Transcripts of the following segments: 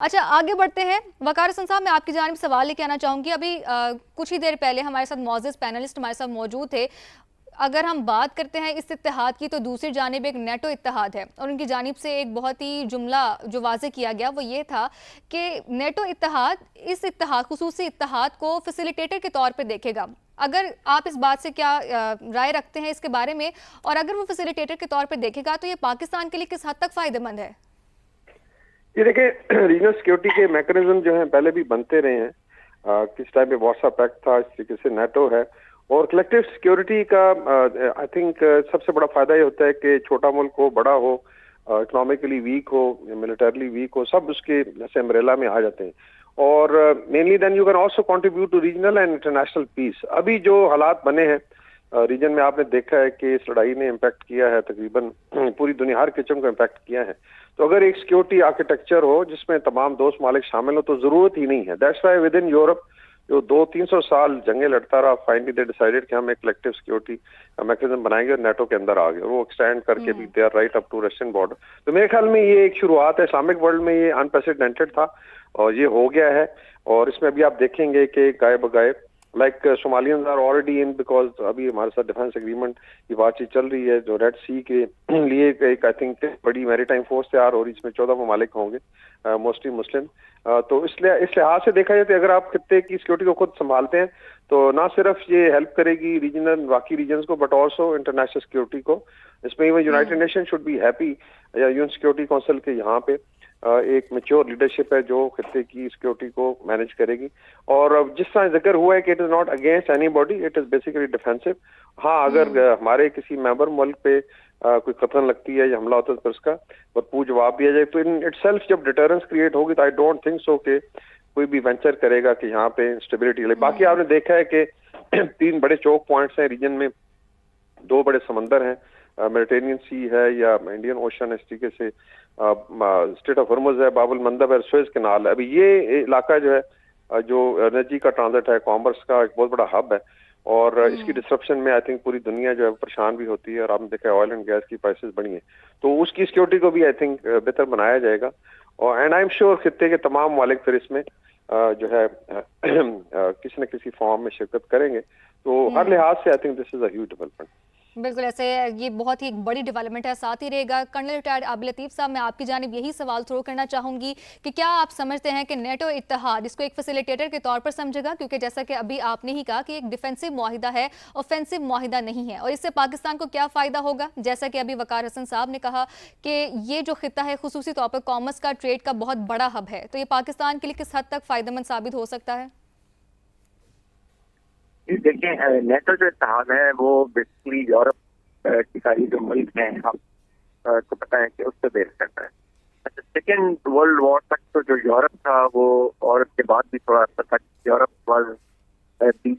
अच्छा, आगे बढ़ते हैं। वकार हसन साहब, मैं आपकी जानिब सवाल लेके आना चाहूँगी। अभी कुछ ही देर पहले हमारे साथ मौजूद पैनलिस्ट हमारे साथ मौजूद थे। अगर हम बात करते हैं इस इत्तेहाद की, तो दूसरी जानिब एक नेटो इत्तेहाद है, और उनकी जानिब से एक बहुत ही जुमला जो वाज़े किया गया वो ये था कि नेटो इत्तेहाद इस इत्तेहाद खुसूसी इत्तेहाद को फैसिलिटेटर के तौर पे देखेगा। अगर आप इस बात से क्या राय रखते हैं इसके बारे में, और अगर वो फैसिलिटेटर के तौर पे देखेगा तो ये पाकिस्तान के लिए किस हद तक फ़ायदेमंद है? ये देखिए, रीजनल सिक्योरिटी के मैकेनिज्म जो हैं पहले भी बनते रहे हैं। किस टाइम पे वार्सा पैक्ट था, इस तरीके से नेटो है। और कलेक्टिव सिक्योरिटी का आई थिंक सबसे बड़ा फायदा ये होता है कि छोटा मुल्क हो, बड़ा हो, इकोनॉमिकली वीक हो, मिलिटरली वीक हो, सब उसके जैसे अम्ब्रेला में आ जाते हैं। और mainly then you can also contribute to regional and international peace. अभी जो हालात बने हैं रीजन में, आपने देखा है कि इस लड़ाई ने इम्पैक्ट किया है तकरीबन पूरी दुनिया, हर किस्म का इम्पैक्ट किया है। तो अगर एक सिक्योरिटी आर्किटेक्चर हो जिसमें तमाम दोस्त मालिक शामिल हो तो जरूरत ही नहीं है। That's why with in Europe जो 200-300 साल जंगे लड़ता रहा, फाइनली दे डिसाइडेड कि हम एक कलेक्टिव सिक्योरिटी मैकेनिज्म बनाएंगे और नेटो के अंदर आ गए, और वो एक्सटेंड करके भी they are right up to Russian border. तो मेरे ख्याल में ये एक शुरुआत है। इस्लामिक वर्ल्ड में ये अनप्रेसिडेंटेड था और ये हो गया है। और इसमें अभी आप देखेंगे कि गाय बगाए like Somalians are already in, because अभी हमारे साथ डिफेंस एग्रीमेंट की बातचीत चल रही है। जो रेड सी के लिए एक आई थिंक बड़ी मैरीटाइम फोर्स तैयार हो रही है, इसमें 14 ममालिक होंगे, मोस्टली मुस्लिम। तो इसलिए इस लिहाज से देखा जाए तो अगर आप खत्ते की सिक्योरिटी को खुद संभालते हैं तो ना सिर्फ ये हेल्प करेगी रीजनल बाकी रीजन्स को, बट ऑल्सो इंटरनेशनल सिक्योरिटी को। इसमें even United nation should be happy, या यूएन सिक्योरिटी काउंसिल के यहाँ पे एक मैच्योर लीडरशिप है जो खत्ते की सिक्योरिटी को मैनेज करेगी। और जिस तरह जिक्र हुआ है कि it is not against anybody, it is basically defensive. हाँ, अगर हमारे किसी मेंबर मुल्क पे कोई कतल लगती है या हमला होता है तो उसका भरपूर जवाब दिया जाए, तो इन इटसेल्फ जब डिटरेंस क्रिएट होगी तो आई डोंट थिंक सो कि कोई भी वेंचर करेगा कि यहाँ पे स्टेबिलिटी ले। बाकी आपने देखा है कि 3 बड़े चौक पॉइंट्स हैं रीजन में, 2 बड़े समंदर हैं, मेडिटेरियन सी है या इंडियन ओशन, इस तरीके से स्टेट ऑफ हॉर्मुज है, बाबुल मंदब है, सुएज कैनाल है। अभी ये इलाका जो है जो एनर्जी का ट्रांजिट है, कॉमर्स का एक बहुत बड़ा हब है, और इसकी डिस्ट्रप्शन में आई थिंक पूरी दुनिया जो है परेशान भी होती है। और आपने देखा है ऑयल एंड गैस की प्राइसेस बढ़ी हैं, तो उसकी सिक्योरिटी को भी आई थिंक बेहतर बनाया जाएगा। और एंड आई एम श्योर खित्ते के तमाम मालिक फिर इसमें जो है किसी न किसी फॉर्म में शिरकत करेंगे। तो हर लिहाज से I think this is a huge development. बिल्कुल, ऐसे ये बहुत ही एक बड़ी डेवलपमेंट है, साथ ही रहेगा। कर्नल रिटायर्ड आबिद लतीफ़ साहब, मैं आपकी जानिब यही सवाल थ्रो करना चाहूँगी कि क्या आप समझते हैं कि नेटो इत्तेहाद इसको एक फैसिलिटेटर के तौर पर समझेगा, क्योंकि जैसा कि अभी आपने ही कहा कि एक डिफेंसिव मुआहिदा है, ऑफेंसिव मुआहिदा नहीं है, और इससे पाकिस्तान को क्या फ़ायदा होगा? जैसा कि अभी वकार हसन साहब ने कहा कि ये जो खिता है खुसूसी तौर पर कॉमर्स का, ट्रेड का बहुत बड़ा हब है, तो ये पाकिस्तान के लिए किस हद तक फ़ायदेमंद साबित हो सकता है? देखिए, नेटो जो इत्तेहाद है वो बेसिकली यूरोप की सारी जो मुल्क हैं हम को पता है कि उससे बेस करता है। अच्छा, सेकेंड वर्ल्ड वॉर तक तो जो यूरोप था वो, और उसके बाद भी थोड़ा अर्सा तक Europe was the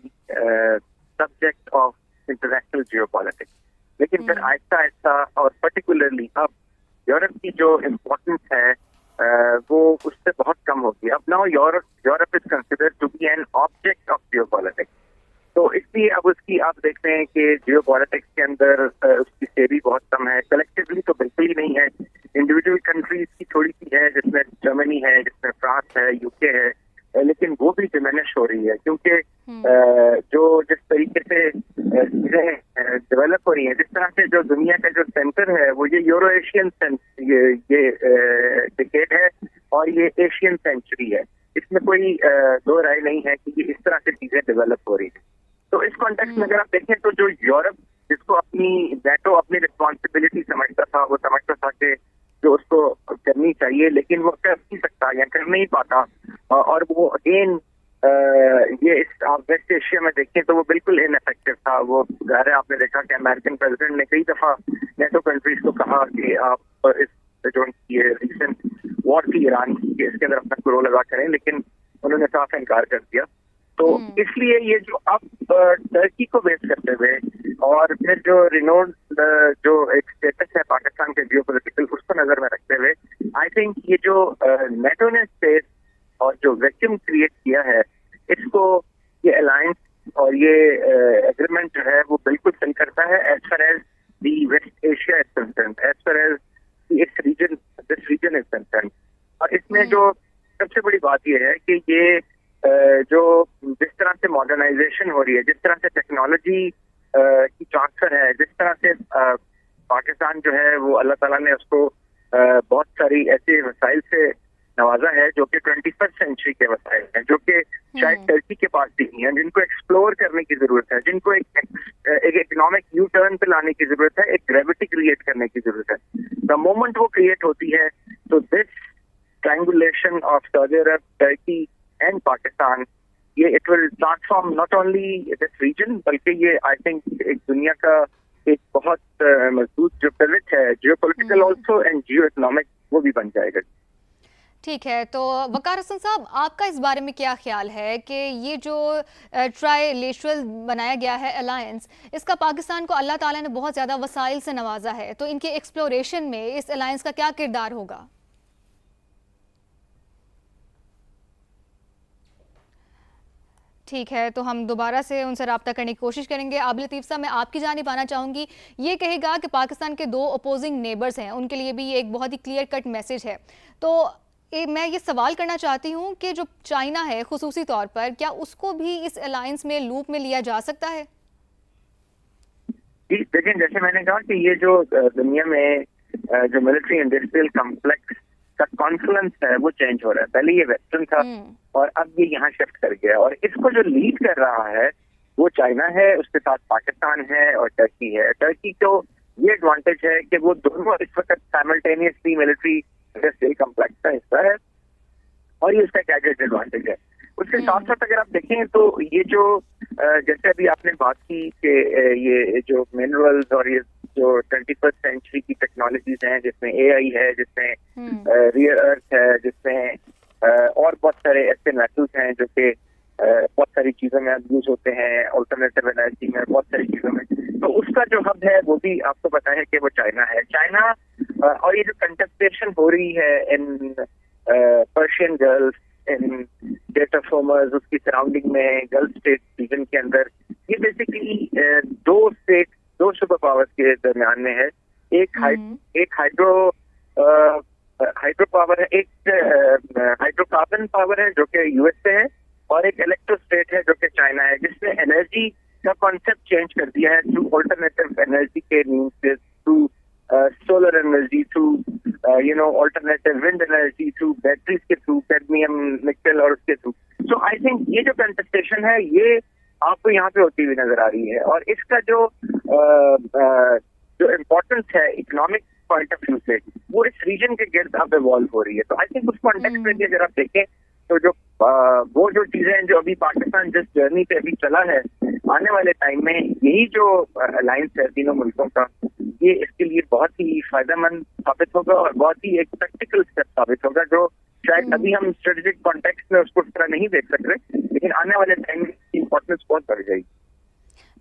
subject of international geopolitics. लेकिन फिर आहिस्ता आहिस्ता और पर्टिकुलरली अब यूरोप की जो इम्पोर्टेंस है वो उससे बहुत कम होती है। अब now Europe is considered to be an object of geopolitics. तो इसलिए अब उसकी आप देखते हैं कि जियो पॉलिटिक्स के अंदर उसकी सेरी बहुत कम है। कलेक्टिवली तो बिल्कुल ही नहीं है। इंडिविजुअल कंट्रीज की थोड़ी सी है, जिसमें जर्मनी है, जिसमें फ्रांस है, यूके है, लेकिन वो भी डिमिनिश हो रही है, क्योंकि जो जिस तरीके से चीजें डेवलप हो रही हैं, जिस तरह से जो दुनिया का जो सेंटर है वो ये यूरो एशियन ये डिकेड है और ये एशियन सेंचुरी है। इसमें कोई दो राय नहीं है कि ये इस तरह से चीजें डेवलप हो रही है। तो इस कॉन्टेक्स्ट में अगर आप देखें तो जो यूरोप जिसको अपनी नेटो अपनी रिस्पॉन्सिबिलिटी समझता था, वो समझता था कि जो उसको करनी चाहिए, लेकिन वो कर नहीं सकता या कर नहीं पाता। और वो अगेन ये इस आप वेस्ट एशिया में देखें तो वो बिल्कुल इनएफेक्टिव था। वो ज़ाहिर है, आपने देखा कि अमेरिकन प्रेसिडेंट ने कई दफा नेटो कंट्रीज को कहा कि आप इस जो ये रिसेंट वॉर थी ईरान की, इसके अंदर अपना रोल अदा करें, लेकिन उन्होंने साफ इनकार कर दिया। तो इसलिए ये जो अब टर्की को बेस करते हुए और फिर जो रिनोड जो एक स्टेटस है पाकिस्तान के जियोपॉलिटिकल, उसको नजर में रखते हुए आई थिंक ये जो नेटो ने स्पेस और जो वैक्यूम क्रिएट किया है, इसको ये अलायंस और ये एग्रीमेंट जो है वो बिल्कुल फिल करता है as far as the West Asia is concern, as far as this region is concern. और इसमें जो سب سے بڑی بات یہ ہے کہ یہ جو جس طرح سے ماڈرنائزیشن ہو رہی ہے، جس طرح سے ٹیکنالوجی کی ٹرانسفر ہے، جس طرح سے پاکستان جو ہے وہ اللہ تعالیٰ نے اس کو بہت ساری ایسے وسائل سے نوازا ہے جو کہ 21st سینچری کے وسائل ہیں، جو کہ شاید ٹرکی کے پاس بھی نہیں ہیں، جن کو ایکسپلور کرنے کی ضرورت ہے، جن کو ایک اکنامک یو ٹرن پہ لانے کی ضرورت ہے، ایک گریوٹی کریٹ کرنے کی ضرورت ہے. دا مومنٹ وہ کریٹ ہوتی ہے تو دس triangulation of Saudi Arab, Turkey and Pakistan, یہ it will transform not only this region بلکہ یہ I think ایک دنیا کا ایک بہت مضبوط جو پیوٹ ہے geopolitical also and geoeconomic وہ بھی بن جائے گا. ٹھیک ہے، تو وقار حسن صاحب آپ کا اس بارے میں کیا خیال ہے کہ یہ جو ٹرائی لیٹرل بنایا گیا ہے الائنس، اس کا پاکستان کو اللہ تعالیٰ نے بہت زیادہ وسائل سے نوازا ہے، تو ان کے ایکسپلوریشن میں اس الائنس کا کیا کردار ہوگا؟ ٹھیک ہے، تو ہم دوبارہ سے ان سے رابطہ کرنے کی کوشش کریں گے. عابد لطیف صاحب، میں آپ کی جانب آنا چاہوں گی. یہ کہے گا کہ پاکستان کے 2 اپوزنگ نیبرز ہیں، ان کے لیے بھی یہ ایک بہت ہی کلیئر کٹ میسج ہے. تو میں یہ سوال کرنا چاہتی ہوں کہ جو چائنا ہے خصوصی طور پر، کیا اس کو بھی اس الائنس میں لوپ میں لیا جا سکتا ہے؟ جی دیکھیں، جیسے میں نے کہا کہ یہ جو دنیا میں جو ملٹری انڈسٹریل کمپلیکس کا کانفلنس ہے وہ چینج ہو رہا ہے. پہلے یہ ویسٹرن تھا اور اب یہ یہاں شفٹ کر گیا، اور اس کو جو لیڈ کر رہا ہے وہ چائنا ہے، اس کے ساتھ پاکستان ہے اور ٹرکی ہے. ٹرکی کو یہ ایڈوانٹیج ہے کہ وہ دونوں اس وقت سائملٹینیسلی ملٹری انڈسٹریل کمپلیکس کا حصہ ہے، اور یہ اس کا ایک ایڈڈ ایڈوانٹیج ہے. اس کے ساتھ ساتھ اگر آپ دیکھیں تو یہ جو جیسے ابھی آپ نے بات کی کہ یہ جو منرلز اور یہ جو 21st سینچری کی ٹیکنالوجیز ہیں، جس میں اے آئی ہے، جس میں ریئر ارتھ ہے، جس میں اور بہت سارے ایسے میٹلز ہیں جو کہ بہت ساری چیزوں میں اب یوز ہوتے ہیں، آلٹرنیٹیو انرجی میں، بہت ساری چیزوں میں. تو اس کا جو ہب ہے وہ بھی آپ کو پتا ہے کہ وہ چائنا ہے. چائنا اور یہ جو کنٹسٹیشن ہو رہی ہے in Persian Gulf, in date of farmers, اس کی سراؤنڈنگ میں گلف اسٹیٹ ریجن کے اندر، یہ بیسیکلی دو سپر پاورز کے درمیان میں ہے. ایک ہائیڈرو پاور ہے، ایک ہائیڈرو کاربن پاور ہے جو کہ یو ایس سے ہے، اور ایک الیکٹرو اسٹیٹ ہے جو کہ چائنا ہے، جس نے انرجی کا کانسیپٹ چینج کر دیا ہے تھرو آلٹرنیٹیو انرجی کے مینس سے، through solar energy, through alternative wind energy, through batteries کے تھرو، کیڈمیم، نکل اور اس کے تھرو. سو آئی تھنک یہ جو کنٹسٹیشن ہے یہ آپ کو یہاں پہ ہوتی ہوئی نظر آ رہی ہے، اور اس کا جو امپورٹنس ہے اکنامک پوائنٹ آف ویو سے وہ اس ریجن کے گرد اب ایوالو ہو رہی ہے. تو آئی تھنک اس کانٹیکسٹ میں اگر آپ دیکھیں تو وہ جو چیزیں ہیں جو ابھی پاکستان جس جرنی پہ ابھی چلا ہے، آنے والے ٹائم میں یہی جو الائنس ہے تینوں ملکوں کا، یہ اس کے لیے بہت ہی فائدہ مند ثابت ہوگا اور بہت ہی ایک پریکٹیکل اسٹیپ ثابت ہوگا، جو شاید ابھی ہم اسٹریٹجک کانٹیکسٹ میں اس کو اس طرح نہیں دیکھ سک رہے، لیکن آنے والے ٹائم میں اس کی امپورٹنس بہت بڑھ جائے گی.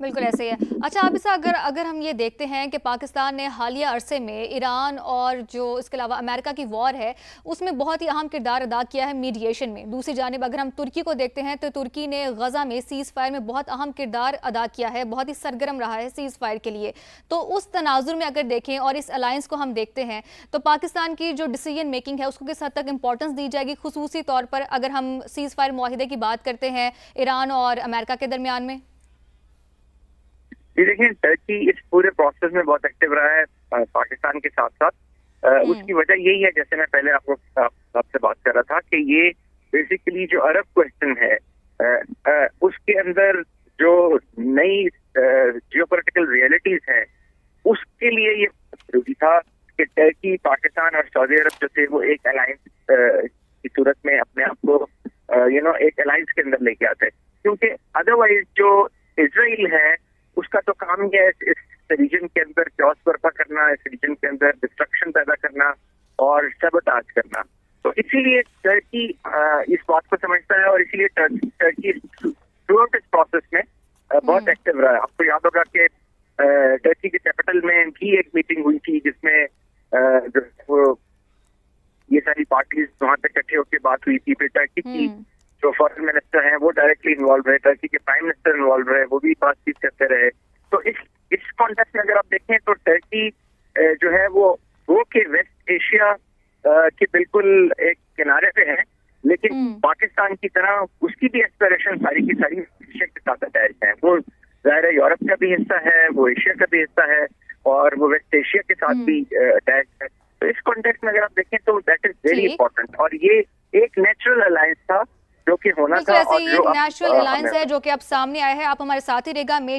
بالکل ایسے ہی ہے. اچھا عابد، اگر ہم یہ دیکھتے ہیں کہ پاکستان نے حالیہ عرصے میں ایران اور جو اس کے علاوہ امریکہ کی وار ہے اس میں بہت ہی اہم کردار ادا کیا ہے میڈیشن میں. دوسری جانب اگر ہم ترکی کو دیکھتے ہیں تو ترکی نے غزہ میں سیز فائر میں بہت اہم کردار ادا کیا ہے، بہت ہی سرگرم رہا ہے سیز فائر کے لیے. تو اس تناظر میں اگر دیکھیں اور اس الائنس کو ہم دیکھتے ہیں تو پاکستان کی جو ڈیسیژن میکنگ ہے اس کو کس حد تک امپورٹنس دی جائے گی، خصوصی طور پر اگر ہم سیز فائر معاہدے کی بات کرتے ہیں ایران اور امریکہ کے درمیان میں؟ جی دیکھیں، ٹرکی اس پورے پروسیس میں بہت ایکٹیو رہا ہے پاکستان کے ساتھ ساتھ. اس کی وجہ یہی ہے، جیسے میں پہلے آپ سے بات کر رہا تھا، کہ یہ بیسیکلی جو عرب کوسچن ہے اس کے اندر جو نئی جیو پولیٹیکل ریئلٹیز ہیں اس کے لیے یہ ضروری تھا کہ ٹرکی، پاکستان اور سعودی عرب جو تھے وہ ایک الائنس کی صورت میں اپنے آپ کو ایک الائنس کے اندر لے کے آتے، کیونکہ ادروائز جو اسرائیل ہے اس کا تو کام یہ ہے اس ریجن کے اندر چوس برپا کرنا، اس ریجن کے اندر ڈسٹرکشن پیدا کرنا اور سیبوٹاج کرنا. تو اسی لیے ٹرکی اس بات کو سمجھتا ہے، اور اسی لیے ٹرکی تھرو آؤٹ اس پروسیس میں بہت ایکٹیو رہا ہے. آپ کو یاد ہوگا کہ ٹرکی کے کیپٹل میں بھی ایک میٹنگ ہوئی تھی جس میں یہ ساری پارٹیز وہاں پہ اکٹھے ہو کے بات ہوئی تھی. پھر ٹرکی کی جو فارن منسٹر ہیں وہ ڈائریکٹلی انوالو رہے، ٹرکی کے پرائم منسٹر انوالو رہے، وہ بھی بات چیت کرتے رہے. تو اس کانٹیکسٹ میں اگر آپ دیکھیں تو ٹرکی جو ہے وہ کہ ویسٹ ایشیا کے بالکل ایک کنارے پہ ہے، لیکن پاکستان کی طرح اس کی بھی ایسپریشن ساری کی ساری ایشیا کے ساتھ اٹیچ ہیں. وہ ظاہر ہے یورپ کا بھی حصہ ہے, وہ ایشیا کا بھی حصہ ہے, اور وہ ویسٹ ایشیا کے ساتھ بھی اٹیچ ہے. تو اس کانٹیکسٹ میں اگر آپ دیکھیں تو دیٹ از ویری امپورٹنٹ, اور یہ ایک نیچرل الائنس تھا جو کہ ہونا تھا. بالکل ایسے ہی ایک نیچرل الائنس ہے جو کہ اب سامنے آیا ہے. آپ ہمارے ساتھ ہی رہے گا.